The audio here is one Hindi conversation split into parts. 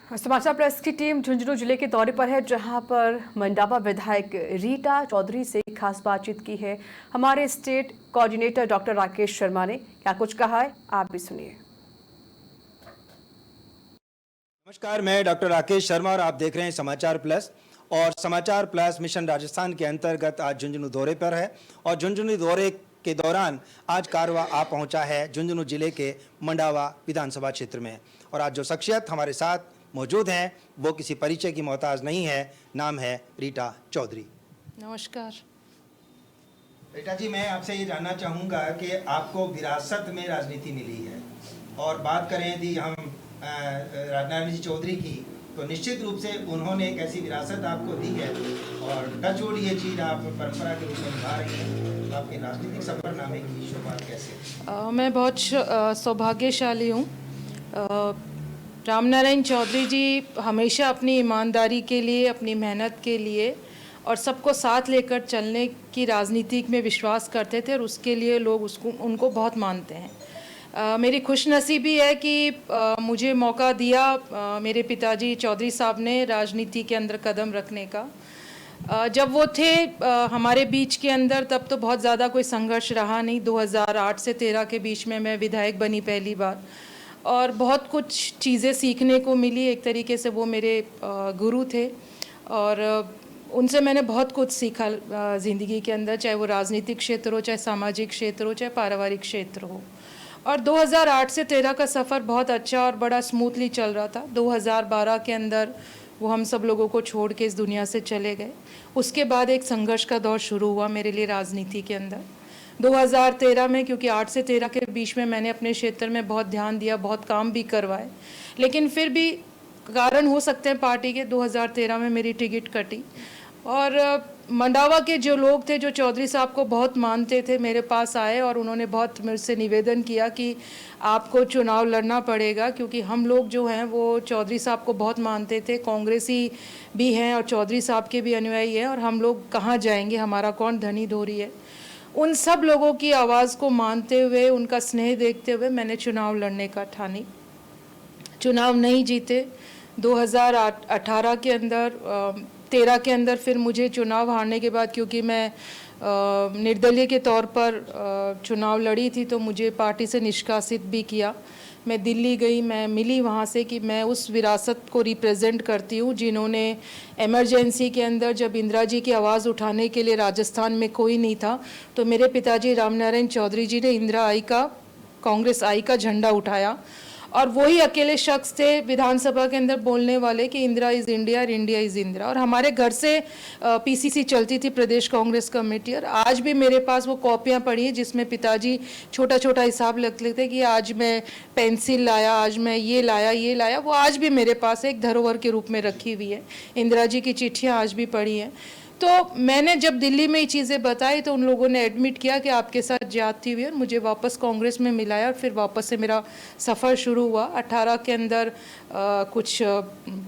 समाचार प्रेस की टीम झुंझुनू जिले के दौरे पर है, जहां पर मंडावा विधायक रीटा चौधरी से खास बातचीत की है। हमारे state coordinator doctor Rakesh Sharma ने क्या कुछ कहा है, आप भी सुनिए। नमस्कार, मैं डॉक्टर राकेश शर्मा और आप देख रहे हैं समाचार प्लस। और समाचार प्लस मिशन राजस्थान के अंतर्गत आज झुंझुनू दौरे पर है और झुंझुनू दौरे के दौरान आज कारवा आ पहुंचा है झुंझुनू जिले के मंडावा विधानसभा क्षेत्र में। और आज जो शख्सियत हमारे साथ मौजूद हैं वो किसी परिचय की मोहताज नहीं है, नाम है रीटा चौधरी। नमस्कार। रीटा जी, मैं आपसे ये जानना चाहूँगा कि आपको विरासत में राजनीति मिली है और बात करें यदि हम राजनारायण जी चौधरी की, तो निश्चित रूप से उन्होंने एक ऐसी विरासत आपको दी है और टचवुड ये चीज़ आप परंपरा के रूप में निभा रही हैं। तो आपके राजनीतिक सफरनामे की शुरुआत कैसे? मैं बहुत सौभाग्यशाली हूँ। रामनारायण चौधरी जी हमेशा अपनी ईमानदारी के लिए, अपनी मेहनत के लिए और सबको साथ लेकर चलने की राजनीति में विश्वास करते थे और उसके लिए लोग उनको बहुत मानते हैं। मेरी खुशनसीबी है कि मुझे मौका दिया मेरे पिताजी चौधरी साहब ने राजनीति के अंदर कदम रखने का। जब वो थे हमारे बीच के अंदर, तब तो बहुत ज़्यादा कोई संघर्ष रहा नहीं। 2008 से 13 के बीच में मैं विधायक बनी पहली बार और बहुत कुछ चीज़ें सीखने को मिली। एक तरीके से वो मेरे गुरु थे और उनसे मैंने बहुत कुछ सीखा ज़िंदगी के अंदर, चाहे वो राजनीतिक क्षेत्र हो, चाहे सामाजिक क्षेत्र हो, चाहे पारिवारिक क्षेत्र हो। और 2008 से 13 का सफ़र बहुत अच्छा और बड़ा स्मूथली चल रहा था। 2012 के अंदर वो हम सब लोगों को छोड़ के इस दुनिया से चले गए। उसके बाद एक संघर्ष का दौर शुरू हुआ मेरे लिए राजनीति के अंदर 2013 में, क्योंकि 8 से 13 के बीच में मैंने अपने क्षेत्र में बहुत ध्यान दिया, बहुत काम भी करवाए, लेकिन फिर भी कारण हो सकते हैं पार्टी के, 2013 में मेरी टिकट कटी। और मंडावा के जो लोग थे, जो चौधरी साहब को बहुत मानते थे, मेरे पास आए और उन्होंने बहुत मेरे से निवेदन किया कि आपको चुनाव लड़ना पड़ेगा, क्योंकि हम लोग जो हैं वो चौधरी साहब को बहुत मानते थे, कांग्रेसी भी हैं और चौधरी साहब के भी अनुयायी हैं, और हम लोग कहाँ जाएंगे, हमारा कौन धनी धोरी है। उन सब लोगों की आवाज़ को मानते हुए, उनका स्नेह देखते हुए मैंने चुनाव लड़ने का ठानी। चुनाव नहीं जीते। 2018 के अंदर 13 के अंदर फिर मुझे चुनाव हारने के बाद, क्योंकि मैं निर्दलीय के तौर पर चुनाव लड़ी थी, तो मुझे पार्टी से निष्कासित भी किया। मैं दिल्ली गई, मैं मिली वहाँ से कि मैं उस विरासत को रिप्रेजेंट करती हूँ जिन्होंने इमरजेंसी के अंदर, जब इंदिरा जी की आवाज़ उठाने के लिए राजस्थान में कोई नहीं था, तो मेरे पिताजी रामनारायण चौधरी जी ने इंदिरा आई का, कांग्रेस आई का झंडा उठाया। और वही अकेले शख्स थे विधानसभा के अंदर बोलने वाले कि इंदिरा इज़ इंडिया और इंडिया इज़ इंदिरा। और हमारे घर से पीसीसी चलती थी, प्रदेश कांग्रेस कमेटी, और आज भी मेरे पास वो कॉपियाँ पड़ी हैं जिसमें पिताजी छोटा छोटा हिसाब लिख लेते थे कि आज मैं पेंसिल लाया, आज मैं ये लाया। वो आज भी मेरे पास एक धरोहर के रूप में रखी हुई है। इंदिरा जी की चिट्ठियाँ आज भी पड़ी हैं। तो मैंने जब दिल्ली में ये चीज़ें बताई तो उन लोगों ने एडमिट किया कि आपके साथ ज्यादती हुई, और मुझे वापस कांग्रेस में मिलाया और फिर वापस से मेरा सफ़र शुरू हुआ। 18 के अंदर कुछ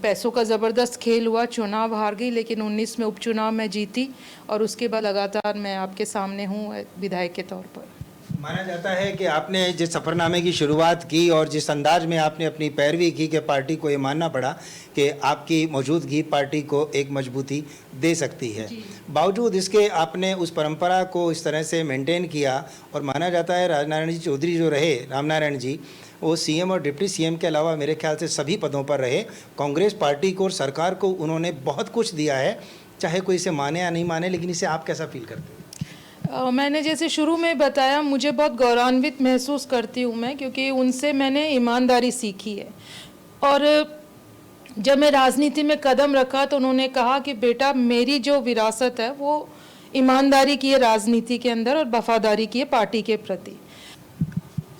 पैसों का ज़बरदस्त खेल हुआ, चुनाव हार गई, लेकिन 19 में उपचुनाव में जीती और उसके बाद लगातार मैं आपके सामने हूँ विधायक के तौर पर। माना जाता है कि आपने जिस सफ़रनामे की शुरुआत की और जिस अंदाज में आपने अपनी पैरवी की कि पार्टी को ये मानना पड़ा कि आपकी मौजूदगी पार्टी को एक मजबूती दे सकती है, बावजूद इसके आपने उस परंपरा को इस तरह से मेंटेन किया। और माना जाता है राजनारायण जी चौधरी जो रहे, रामनारायण जी, वो सीएम और डिप्टी सीएम के अलावा मेरे ख्याल से सभी पदों पर रहे। कांग्रेस पार्टी को और सरकार को उन्होंने बहुत कुछ दिया है, चाहे कोई इसे माने या नहीं माने, लेकिन इसे आप कैसा फील करते हैं? मैंने जैसे शुरू में बताया, मुझे बहुत गौरवान्वित महसूस करती हूँ मैं, क्योंकि उनसे मैंने ईमानदारी सीखी है। और जब मैं राजनीति में कदम रखा तो उन्होंने कहा कि बेटा, मेरी जो विरासत है वो ईमानदारी की है राजनीति के अंदर और वफादारी की है पार्टी के प्रति।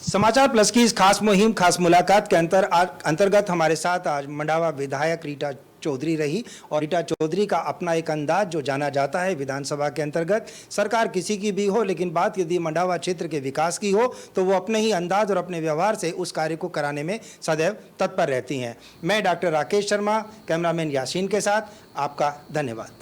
समाचार प्लस की इस खास मुहिम, खास मुलाकात के अंतर्गत हमारे साथ आज मंडावा विधायक रीटा चौधरी रही। और रीटा चौधरी का अपना एक अंदाज जो जाना जाता है विधानसभा के अंतर्गत, सरकार किसी की भी हो, लेकिन बात यदि मंडावा क्षेत्र के विकास की हो तो वो अपने ही अंदाज और अपने व्यवहार से उस कार्य को कराने में सदैव तत्पर रहती हैं। मैं डॉक्टर राकेश शर्मा, कैमरामैन यासीन के साथ, आपका धन्यवाद।